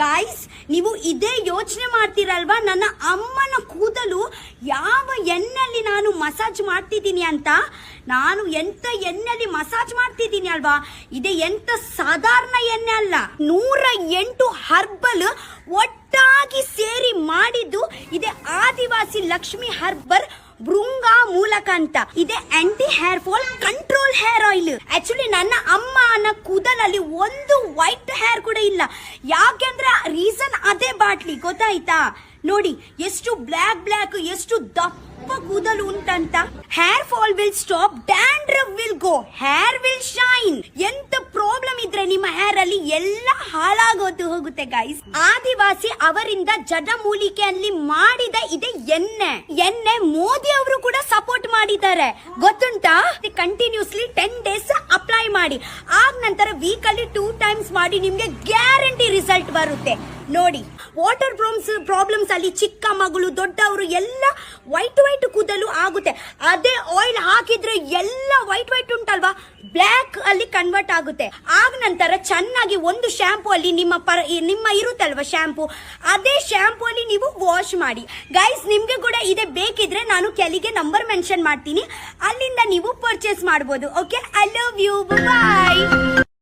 Guys, ನೀವು ಇದೇ ಯೋಚನೆ ಮಾಡ್ತೀರಲ್ವಾ, ನನ್ನ ಅಮ್ಮನ ಕೂದಲು ಯಾವ ಎಣ್ಣೆಯಲ್ಲಿ ನಾನು ಮಸಾಜ್ ಮಾಡ್ತಿದ್ದೀನಿ ಅಂತ. ನಾನು ಎಂತ ಎಣ್ಣೆಯಲ್ಲಿ ಮಸಾಜ್ ಮಾಡ್ತಿದ್ದೀನಿ ಅಲ್ವಾ, ಇದೇ ಎಂತ ಸಾಧಾರಣ ಎಣ್ಣೆ ಅಲ್ಲ. 108 ಹರ್ಬಲ್ ಒಟ್ಟಾಗಿ ಸೇರಿ ಮಾಡಿದ್ದು ಇದೇ ಆದಿವಾಸಿ ಲಕ್ಷ್ಮಿ ಹರ್ಬಲ್ ಭೃಂಗ ಮೂಲಕ ಅಂತ. ಇದೆ anti hair fall control hair oil. Actually ನನ್ನ ಅಮ್ಮನ ಕೂದಲಲ್ಲಿ ಒಂದು ವೈಟ್ ಹೇರ್ ಕೂಡ ಇಲ್ಲ. ಯಾಕೆಂದ್ರೆ ರೀಸನ್ ಅದೇ ಬಾಟ್ಲಿ, ಗೊತ್ತಾಯ್ತಾ? ನೋಡಿ ಎಷ್ಟು ಬ್ಲ್ಯಾಕ್ ಎಷ್ಟು ದಪ್ಪ ಕೂದಲು ಉಂಟಂತ. Hair fall will stop, dandruff will go, hair will shine. ಎಂತ ಪ್ರಾಬ್ಲಮ್ ಇದ್ರೆ ನಿಮ್ಮ ಹೇರ್ ಅಲ್ಲಿ ಎಲ್ಲ ಹಾಳಾಗೋದು ಹೋಗುತ್ತೆ ಗೈಸ್. ಆದಿವಾಸಿ ಅವರಿಂದ ಜಡಮೂಲಿಕೆಯಲ್ಲಿ ಮಾಡಿದ ಇದೆ ಎಣ್ಣೆ ಮೋದಿ ಅವರು ಕೂಡ ಸಪೋರ್ಟ್ ಮಾಡಿದ್ದಾರೆ, ಗೊತ್ತುಂಟಾ? ಕಂಟಿನ್ಯೂಸ್ಲಿ 10 days ಅಪ್ಲೈ ಮಾಡಿ, ಆಗ ನಂತರ ವೀಕ್ ಅಲ್ಲಿ 2 times ಮಾಡಿ, ನಿಮ್ಗೆ ಗ್ಯಾರಂಟಿ ರಿಸಲ್ಟ್ ಬರುತ್ತೆ. ನೋಡಿ, ವಾಟರ್ ಪ್ರಾಬ್ಲಮ್ಸ್ ಅಲ್ಲಿ ಚಿಕ್ಕ ಮಗಳು ದೊಡ್ಡವರು ಎಲ್ಲ ವೈಟ್ ಕೂದಲು ಆಗುತ್ತೆ. ಅದೇ ಆಯಿಲ್ ಹಾಕಿದ್ರೆ ಎಲ್ಲ ವೈಟ್ ಉಂಟಲ್ವಾ, ಬ್ಲ್ಯಾಕ್ ಅಲ್ಲಿ ಕನ್ವರ್ಟ್ ಆಗುತ್ತೆ. ಆಗ ನಂತರ ಚೆನ್ನಾಗಿ ಒಂದು ಶಾಂಪೂ ಅಲ್ಲಿ ನಿಮ್ಮ ಇರುತ್ತಲ್ವಾ ಶಾಂಪೂ, ಅದೇ ಶಾಂಪೂ ಅಲ್ಲಿ ನೀವು ವಾಶ್ ಮಾಡಿ. ಗೈಸ್, ನಿಮ್ಗೆ ಕೂಡ ಇದೆ ಬೇಕಿದ್ರೆ ನಾನು ಕೆಳಗೆ ನಂಬರ್ ಮೆನ್ಷನ್ ಮಾಡ್ತೀನಿ, ಅಲ್ಲಿಂದ ನೀವು ಪರ್ಚೇಸ್ ಮಾಡಬಹುದು. Okay, I love you, bye.